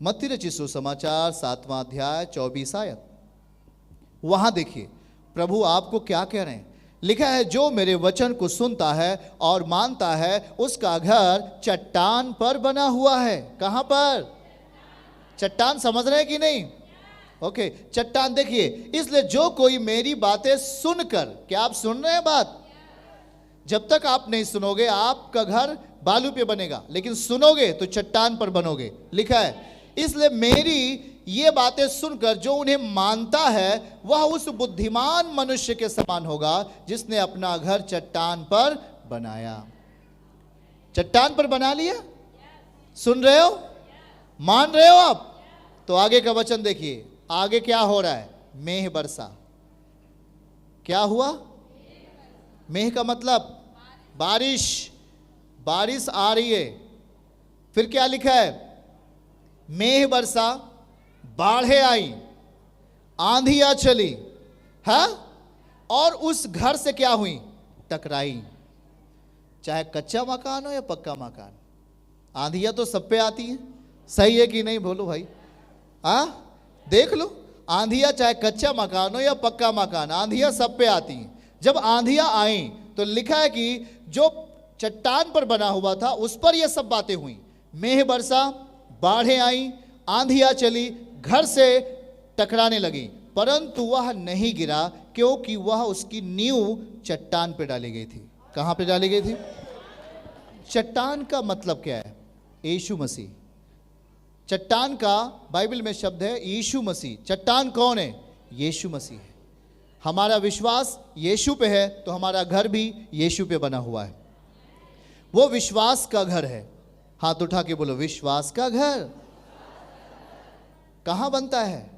मत्ती रचित सुसमाचार 7वां अध्याय 24 आयत। वहां देखिए प्रभु आपको क्या कह रहे हैं। लिखा है, जो मेरे वचन को सुनता है और मानता है उसका घर चट्टान पर बना हुआ है। कहां पर? चट्टान। समझ रहे हैं कि नहीं? ओके, चट्टान देखिए। इसलिए जो कोई मेरी बातें सुनकर, क्या आप सुन रहे हैं बात? जब तक आप नहीं सुनोगे आपका घर बालू पे बनेगा, लेकिन सुनोगे तो चट्टान पर बनोगे। लिखा है, इसलिए मेरी ये बातें सुनकर जो उन्हें मानता है वह उस बुद्धिमान मनुष्य के समान होगा जिसने अपना घर चट्टान पर बनाया। चट्टान पर बना लिया। सुन रहे हो? मान रहे हो आप? तो आगे का वचन देखिए, आगे क्या हो रहा है? मेघ बरसा। क्या हुआ? मेघ का मतलब बारिश। बारिश आ रही है। फिर क्या लिखा है? मेघ बरसा, बाढ़ें आई, आंधियां चली, है, और उस घर से क्या हुई? टकराई। चाहे कच्चा मकान हो या पक्का मकान, आंधियां तो सब पे आती हैं। सही है कि नहीं? बोलो भाई। देख लो, आंधियां चाहे कच्चा मकान हो या पक्का मकान, आंधियां सब पे आती हैं। जब आंधियां आई तो लिखा है कि जो चट्टान पर बना हुआ था उस पर यह सब बातें हुई। मेघ बरसा, बाढ़ें आई, आंधियां चली, घर से टकराने लगी, परंतु वह नहीं गिरा क्योंकि वह उसकी नींव चट्टान पे डाली गई थी। कहां पे डाली गई थी? चट्टान का मतलब क्या है? यीशु मसीह। चट्टान का बाइबल में शब्द है यीशु मसीह। चट्टान कौन है? यीशु मसीह है। हमारा विश्वास यीशु पे है तो हमारा घर भी यीशु पे बना हुआ है। वो विश्वास का घर है। हाथ उठा के बोलो, विश्वास का घर। कहां बनता है?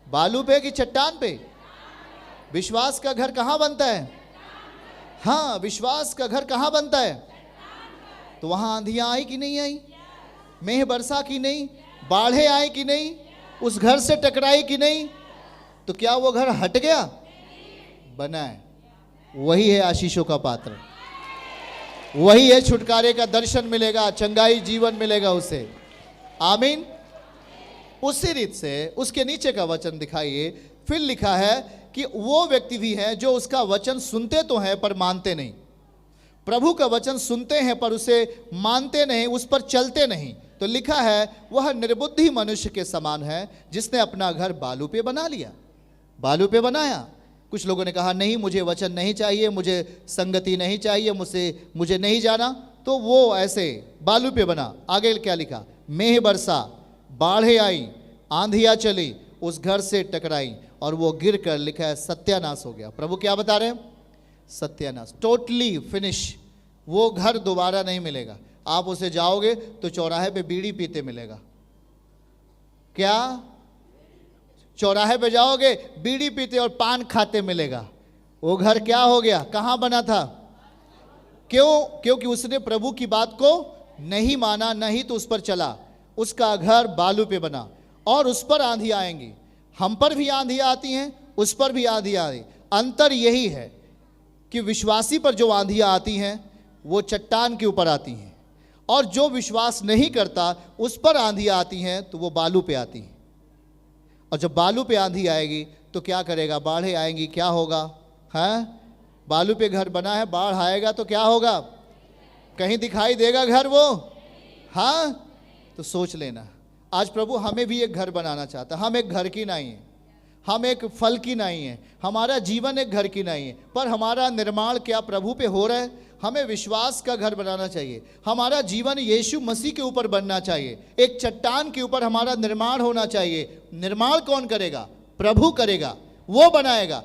बालू पे कि चट्टान पे? विश्वास का घर कहां बनता है? हाँ, विश्वास का घर कहां बनता है? तो वहां आंधियां आई कि नहीं आई? मेघ बरसा कि नहीं? बाढ़ें आई कि नहीं? उस घर से टकराई कि नहीं? तो क्या वो घर हट गया? बना है। वही है आशीषों का पात्र, वही है छुटकारे का दर्शन मिलेगा, चंगाई जीवन मिलेगा उसे। आमीन। उसी रीत से उसके नीचे का वचन दिखाइए। फिर लिखा है कि वो व्यक्ति भी है जो उसका वचन सुनते तो हैं पर मानते नहीं। प्रभु का वचन सुनते हैं पर उसे मानते नहीं, उस पर चलते नहीं। तो लिखा है वह निर्बुद्धि मनुष्य के समान है जिसने अपना घर बालू पे बना लिया। बालू पे बनाया। कुछ लोगों ने कहा नहीं, मुझे वचन नहीं चाहिए, मुझे संगति नहीं चाहिए, मुझे नहीं जाना, तो वो ऐसे बालू पे बना। आगे क्या लिखा? मेघ बरसा, बाढ़ें आई, आंधियां चली, उस घर से टकराई और वो गिर कर, लिखा है, सत्यानाश हो गया। प्रभु क्या बता रहे हैं? सत्यानाश, टोटली फिनिश। वो घर दोबारा नहीं मिलेगा। आप उसे जाओगे तो चौराहे पे बीड़ी पीते मिलेगा। क्या? चौराहे पे जाओगे बीड़ी पीते और पान खाते मिलेगा। वो घर क्या हो गया? कहां बना था? क्यों? क्योंकि उसने प्रभु की बात को नहीं माना, नहीं तो उस पर चला। उसका घर बालू पे बना और उस पर आंधियां आएंगी। हम पर भी आंधियां आती हैं, उस पर भी आंधियां आती। अंतर यही है कि विश्वासी पर जो आंधियां आती हैं वो चट्टान के ऊपर आती हैं, और जो विश्वास नहीं करता उस पर आंधियां आती हैं तो वो बालू पे आती हैं। और जब बालू पे आंधी आएगी तो क्या करेगा? बाढ़ें आएंगी, क्या होगा? हैं? बालू पे घर बना है, बाढ़ आएगा तो क्या होगा? कहीं दिखाई देगा घर वो? हाँ, तो सोच लेना। आज प्रभु हमें भी एक घर बनाना चाहता है। हम एक घर की नहीं है, हम एक फल की नहीं है, हमारा जीवन एक घर की नहीं है, पर हमारा निर्माण क्या प्रभु पे हो रहा है? हमें विश्वास का घर बनाना चाहिए। हमारा जीवन यीशु मसीह के ऊपर बनना चाहिए। एक चट्टान के ऊपर हमारा निर्माण होना चाहिए। निर्माण कौन करेगा? प्रभु करेगा, वो बनाएगा।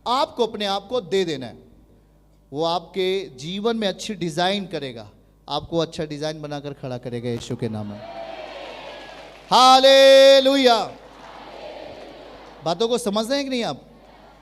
आपको अपने आप को दे देना है। वो आपके जीवन में अच्छी डिजाइन करेगा, आपको अच्छा डिजाइन बनाकर खड़ा करेगा यीशु के नाम में। हालेलुया। बातों को समझ रहे हैं कि नहीं आप?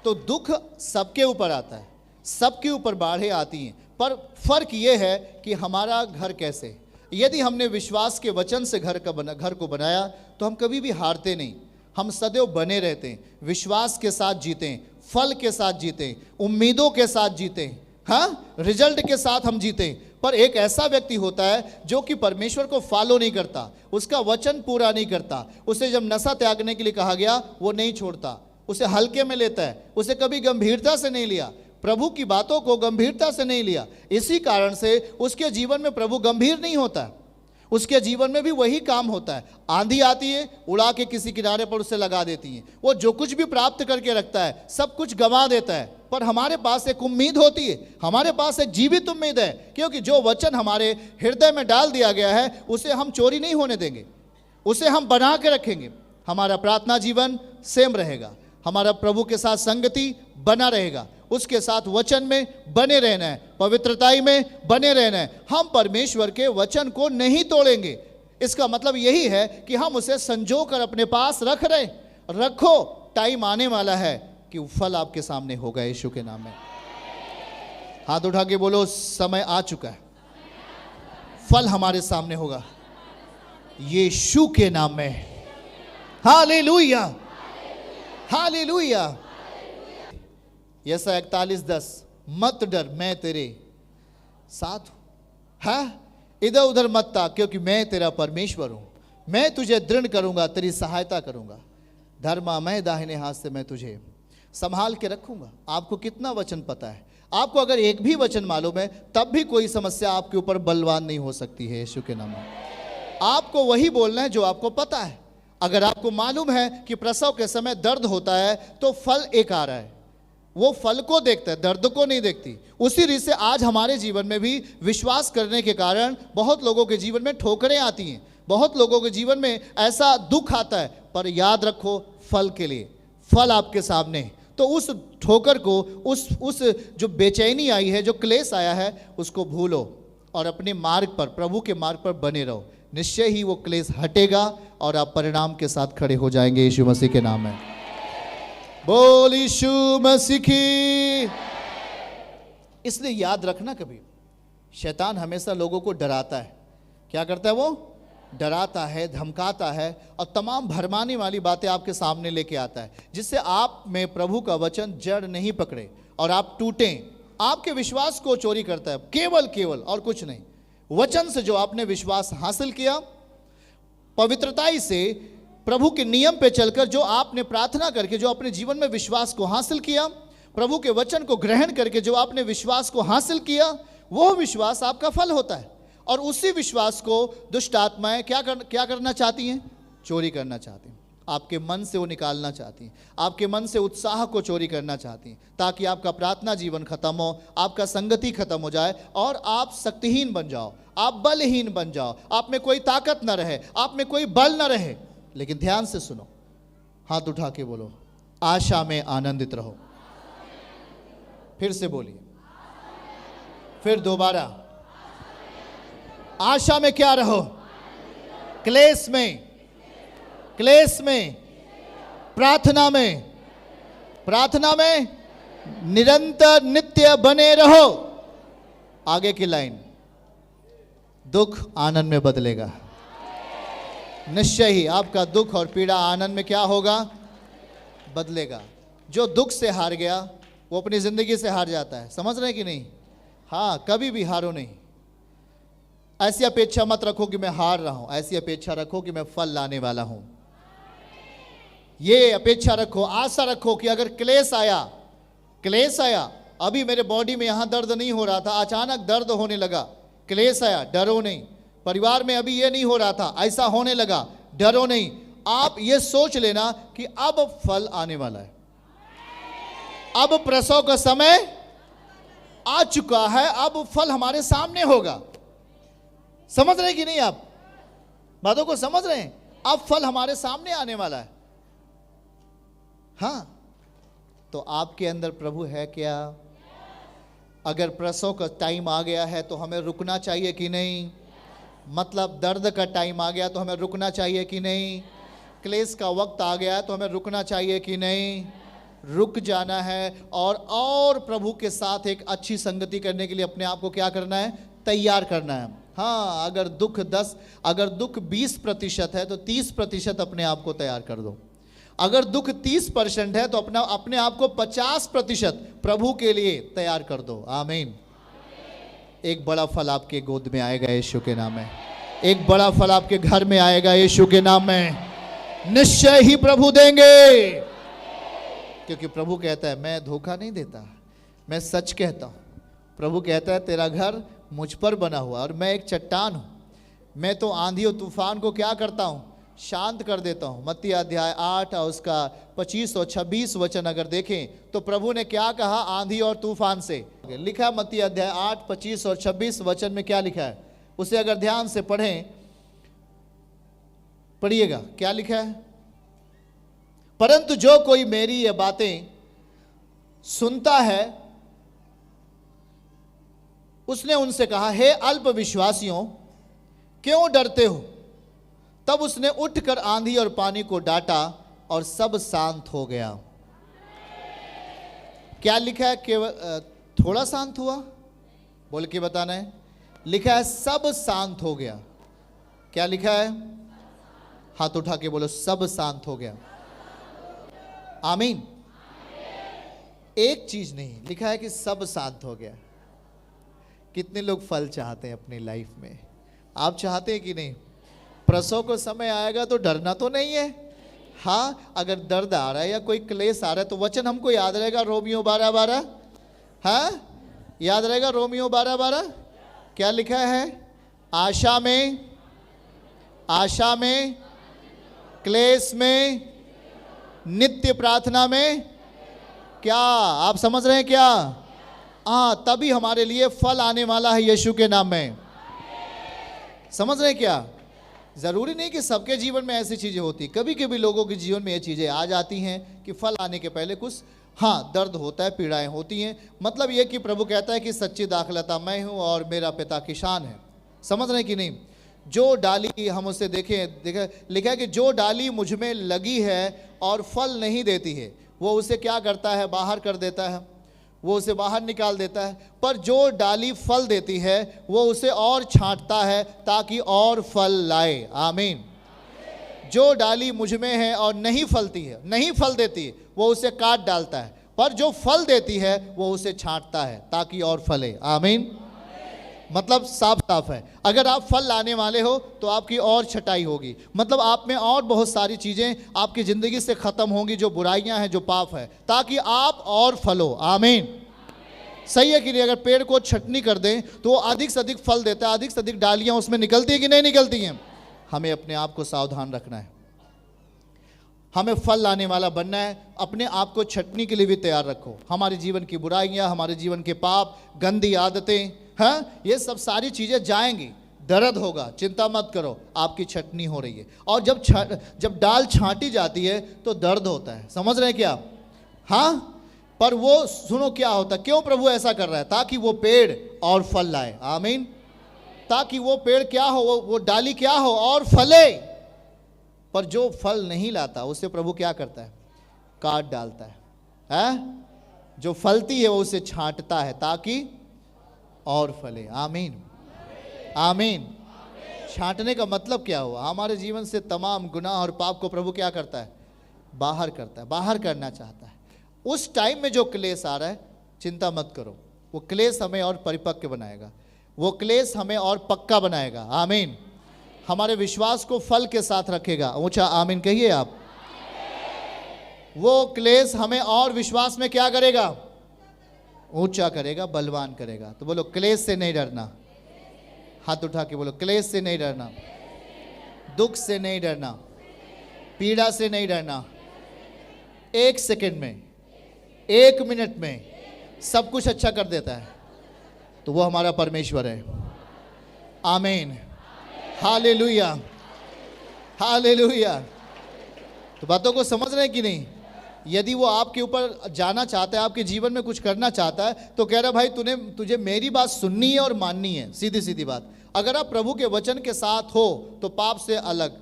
तो दुख सबके ऊपर आता है, सबके ऊपर बाढ़ें आती हैं, पर फर्क ये है कि हमारा घर कैसे। यदि हमने विश्वास के वचन से घर को बनाया तो हम कभी भी हारते नहीं, हम सदैव बने रहते हैं, विश्वास के साथ जीते हैं, फल के साथ जीते हैं, उम्मीदों के साथ जीते हैं, हाँ, रिजल्ट के साथ हम जीते हैं। पर एक ऐसा व्यक्ति होता है जो कि परमेश्वर को फॉलो नहीं करता, उसका वचन पूरा नहीं करता। उसे जब नशा त्यागने के लिए कहा गया वो नहीं छोड़ता, उसे हल्के में लेता है, उसे कभी गंभीरता से नहीं लिया, प्रभु की बातों को गंभीरता से नहीं लिया। इसी कारण से उसके जीवन में प्रभु गंभीर नहीं होता, उसके जीवन में भी वही काम होता है। आंधी आती है, उड़ा के किसी किनारे पर उसे लगा देती है। वो जो कुछ भी प्राप्त करके रखता है सब कुछ गंवा देता है। पर हमारे पास एक उम्मीद होती है, हमारे पास एक जीवित उम्मीद है, क्योंकि जो वचन हमारे हृदय में डाल दिया गया है उसे हम चोरी नहीं होने देंगे, उसे हम बना के रखेंगे। हमारा प्रार्थना जीवन सेम रहेगा, हमारा प्रभु के साथ संगति बना रहेगा, उसके साथ वचन में बने रहना है, पवित्रताई में बने रहना है। हम परमेश्वर के वचन को नहीं तोड़ेंगे। इसका मतलब यही है कि हम उसे संजो कर अपने पास रखो। टाइम आने वाला है कि फल आपके सामने होगा यीशु के नाम में। हाथ उठा के बोलो, समय आ चुका है, फल हमारे सामने होगा यीशु के नाम में। Hallelujah, hallelujah. यशायाह 41:10, मत डर, मैं तेरे साथ हूं। हाँ, इधर उधर मत ताक, क्योंकि मैं तेरा परमेश्वर हूं। मैं तुझे दृढ़ करूंगा, तेरी सहायता करूंगा। धर्मामय दाहिने हाथ से मैं तुझे संभाल के रखूंगा। आपको कितना वचन पता है? आपको अगर एक भी वचन मालूम है तब भी कोई समस्या आपके ऊपर बलवान नहीं हो सकती है यीशु के नाम में। आपको वही बोलना है जो आपको पता है। अगर आपको मालूम है कि प्रसव के समय दर्द होता है तो फल एक आ रहा है, वो फल को देखता है, दर्द को नहीं देखती। उसी रीत से आज हमारे जीवन में भी विश्वास करने के कारण बहुत लोगों के जीवन में ठोकरें आती हैं, बहुत लोगों के जीवन में ऐसा दुख आता है। पर याद रखो, फल के लिए फल आपके सामने। तो उस ठोकर को, उस जो बेचैनी आई है, जो क्लेश आया है, उसको भूलो और अपने मार्ग पर, प्रभु के मार्ग पर बने रहो। निश्चय ही वो क्लेश हटेगा और आप परिणाम के साथ खड़े हो जाएंगे यीशु मसीह के नाम में। बोल यीशु मसीह की। इसलिए याद रखना, कभी शैतान हमेशा लोगों को डराता है। क्या करता है वो? डराता है, धमकाता है और तमाम भरमाने वाली बातें आपके सामने लेके आता है, जिससे आप में प्रभु का वचन जड़ नहीं पकड़े और आप टूटें। आपके विश्वास को चोरी करता है, केवल और कुछ नहीं। वचन से जो आपने विश्वास हासिल किया, पवित्रताई से प्रभु के नियम पे चलकर जो आपने प्रार्थना करके जो अपने जीवन में विश्वास को हासिल किया, प्रभु के वचन को ग्रहण करके जो आपने विश्वास को हासिल किया, वो विश्वास आपका फल होता है। और उसी विश्वास को दुष्ट आत्माएं क्या करना चाहती हैं? चोरी करना चाहती हैं। आपके मन से वो निकालना चाहती हैं, आपके मन से उत्साह को चोरी करना चाहती हैं, ताकि आपका प्रार्थना जीवन खत्म हो, आपका संगति खत्म हो जाए और आप शक्तिहीन बन जाओ, आप बलहीन बन जाओ, आप में कोई ताकत न रहे, आप में कोई बल न रहे। लेकिन ध्यान से सुनो, हाथ उठा के बोलो, आशा में आनंदित रहो। फिर से बोलिए, फिर दोबारा, आशा में क्या रहो? क्लेश में, प्रार्थना में निरंतर नित्य बने रहो। आगे की लाइन, दुख आनंद में बदलेगा। निश्चय ही आपका दुख और पीड़ा आनंद में क्या होगा? बदलेगा। जो दुख से हार गया वो अपनी जिंदगी से हार जाता है। समझ रहे हैं कि नहीं? हाँ, कभी भी हारो नहीं। ऐसी अपेक्षा मत रखो कि मैं हार रहा हूं, ऐसी अपेक्षा रखो कि मैं फल लाने वाला हूं। ये अपेक्षा रखो, आशा रखो कि अगर क्लेश आया, अभी मेरे बॉडी में यहां दर्द नहीं हो रहा था, अचानक दर्द होने लगा, क्लेश आया, डरो नहीं। परिवार में अभी ये नहीं हो रहा था, ऐसा होने लगा, डरो नहीं। आप ये सोच लेना कि अब फल आने वाला है, अब प्रसव का समय आ चुका है, अब फल हमारे सामने होगा। समझ रहे कि नहीं? आप बातों को समझ रहे हैं? अब फल हमारे सामने आने वाला है। हाँ, तो आपके अंदर प्रभु है क्या? अगर प्रसव का टाइम आ गया है तो हमें रुकना चाहिए कि नहीं? मतलब दर्द का टाइम आ गया तो हमें रुकना चाहिए कि नहीं? क्लेश का वक्त आ गया तो हमें रुकना चाहिए कि नहीं? रुक जाना है और प्रभु के साथ एक अच्छी संगति करने के लिए अपने आप को क्या करना है? तैयार करना है। हाँ, अगर दुख 20% है तो 30% अपने आप को तैयार कर दो। अगर दुख 30% है तो अपने आप को 50% प्रभु के लिए तैयार कर दो। आमीन। एक बड़ा फल आपके गोद में आएगा यीशु के नाम में। एक बड़ा फल आपके घर में आएगा यीशु के नाम में। निश्चय ही प्रभु देंगे, क्योंकि प्रभु कहता है मैं धोखा नहीं देता, मैं सच कहता हूँ। प्रभु कहता है तेरा घर मुझ पर बना हुआ और मैं एक चट्टान हूँ। मैं तो आंधी और तूफान को क्या करता हूँ? शांत कर देता हूँ। मत्ती अध्याय 8 और उसका 25 और 26 वचन अगर देखें तो प्रभु ने क्या कहा आंधी और तूफान से? लिखा मत्ती अध्याय 8, 25 और 26 वचन में क्या लिखा है? उसे अगर ध्यान से पढ़ें, पढ़िएगा क्या लिखा है। परंतु जो कोई मेरी ये बातें सुनता है, उसने उनसे कहा, हे अल्प विश्वासियों, क्यों डरते हो? तब उसने उठकर आंधी और पानी को डांटा और सब शांत हो गया। क्या लिखा है? केवल थोड़ा शांत हुआ? बोल के बताना है। लिखा है सब शांत हो गया। क्या लिखा है? हाथ उठा के बोलो, सब शांत हो गया। आमीन। एक चीज नहीं, लिखा है कि सब शांत हो गया। कितने लोग फल चाहते हैं अपनी लाइफ में? आप चाहते हैं कि नहीं? प्रसव को समय आएगा तो डरना तो नहीं है। हाँ, अगर दर्द आ रहा है या कोई क्लेश आ रहा है तो वचन हमको याद रहेगा, रोमियो 12:12। हाँ, याद रहेगा रोमियो 12:12। क्या लिखा है? आशा में, क्लेश में, नित्य प्रार्थना में। क्या आप समझ रहे हैं क्या? हाँ, तभी हमारे लिए फल आने वाला है यीशु के नाम में। समझ रहे हैं क्या? जरूरी नहीं कि सबके जीवन में ऐसी चीजें होती, कभी कभी लोगों के जीवन में ये चीजें आ जाती हैं कि फल आने के पहले कुछ दर्द होता है, पीड़ाएं होती हैं। मतलब ये कि प्रभु कहता है कि सच्ची दाखलता मैं हूं और मेरा पिता किसान है। समझ रहे हैं कि नहीं? जो डाली हम उसे देखें लिखा है कि जो डाली मुझ में लगी है और फल नहीं देती है, वो उसे क्या करता है? बाहर कर देता है, वो उसे बाहर निकाल देता है। पर जो डाली फल देती है वो उसे और छांटता है ताकि और फल लाए। आमीन। जो डाली मुझ में है और नहीं फल देती है, वो उसे काट डालता है, पर जो फल देती है वो उसे छांटता है ताकि और फले। आमीन। मतलब साफ साफ है, अगर आप फल लाने वाले हो तो आपकी और छटाई होगी। मतलब आप में और बहुत सारी चीजें आपकी जिंदगी से खत्म होंगी, जो बुराइयां हैं, जो पाप है, ताकि आप और फलो। आमीन। सही है कि नहीं? अगर पेड़ को छटनी कर दें तो वो अधिक से अधिक फल देता है, अधिक से अधिक डालियां उसमें निकलती है कि नहीं निकलती हैं? हमें अपने आप को सावधान रखना है, हमें फल लाने वाला बनना है। अपने आप को छटनी के लिए भी तैयार रखो। हमारे जीवन की बुराइयां, हमारे जीवन के पाप, गंदी आदतें, हाँ, ये सब सारी चीजें जाएंगी। दर्द होगा, चिंता मत करो, आपकी छटनी हो रही है। और जब डाल छांटी जाती है तो दर्द होता है। समझ रहे हैं क्या? हाँ, पर वो सुनो क्या होता है, क्यों प्रभु ऐसा कर रहा है? ताकि वो पेड़ और फल लाए। आमीन। ताकि वो पेड़ क्या हो, वो डाली क्या हो, और फले। पर जो फल नहीं लाता उसे प्रभु क्या करता है? काट डालता है। जो फलती है वो उसे छांटता है ताकि और फले। आमीन। आमीन। छांटने का मतलब क्या हुआ? हमारे जीवन से तमाम गुनाह और पाप को प्रभु क्या करता है? बाहर करता है, बाहर करना चाहता है। उस टाइम में जो क्लेश आ रहा है, चिंता मत करो, वो क्लेश हमें और परिपक्व बनाएगा, वो क्लेश हमें और पक्का बनाएगा। आमीन। हमारे विश्वास को फल के साथ रखेगा। ऊंचा आमीन कहिए आप। वो क्लेश हमें और विश्वास में क्या करेगा? ऊंचा करेगा, बलवान करेगा। तो बोलो, क्लेश से नहीं डरना। हाथ उठा के बोलो, क्लेश से नहीं डरना, दुख से नहीं डरना, पीड़ा से नहीं डरना। 1 सेकंड में, 1 मिनट में सब कुछ अच्छा कर देता है, तो वो हमारा परमेश्वर है। आमीन। Hallelujah, hallelujah. तो बातों को समझ रहे हैं कि नहीं? यदि वो आपके ऊपर जाना चाहता है, आपके जीवन में कुछ करना चाहता है, तो कह रहा भाई तुझे मेरी बात सुननी है और माननी है। सीधी सीधी बात। अगर आप प्रभु के वचन के साथ हो तो पाप से अलग,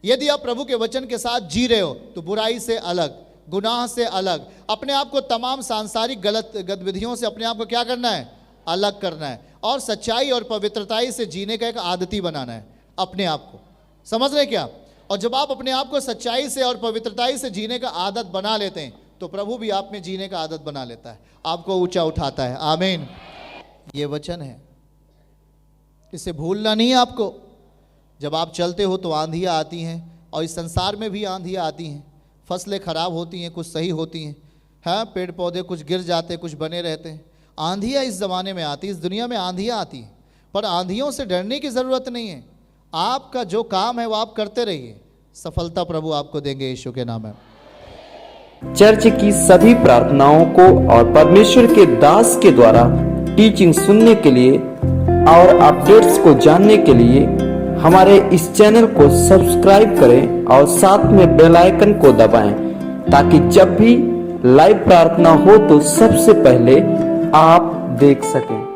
यदि आप प्रभु के वचन के साथ जी रहे हो तो बुराई से अलग, गुनाह से अलग, अपने आप को तमाम सांसारिक गलत गतिविधियों से अपने आप को क्या करना है? अलग करना है, और सच्चाई और पवित्रताई से जीने का एक आदती बनाना है अपने आप को। समझ रहे क्या? और जब आप अपने आप को सच्चाई से और पवित्रताई से जीने का आदत बना लेते हैं तो प्रभु भी आप में जीने का आदत बना लेता है, आपको ऊंचा उठाता है। आमीन। ये वचन है, इसे भूलना नहीं है आपको। जब आप चलते हो तो आंधियाँ आती हैं, और इस संसार में भी आंधियाँ आती हैं। फसलें खराब होती हैं, कुछ सही होती हैं, हाँ, पेड़ पौधे कुछ गिर जाते, कुछ बने रहते हैं। आंधियाँ इस ज़माने में आती, इस दुनिया में आंधियाँ आती हैं, पर आंधियों से डरने की ज़रूरत नहीं है। आपका जो काम है वो आप करते रहिए, सफलता प्रभु आपको देंगे यीशु के नाम में। चर्च की सभी प्रार्थनाओं को और परमेश्वर के दास के द्वारा टीचिंग सुनने के लिए और अपडेट्स को जानने के लिए हमारे इस चैनल को सब्सक्राइब करें और साथ में बेल आइकन को दबाएं, ताकि जब भी लाइव प्रार्थना हो तो सबसे पहले आप देख सकें।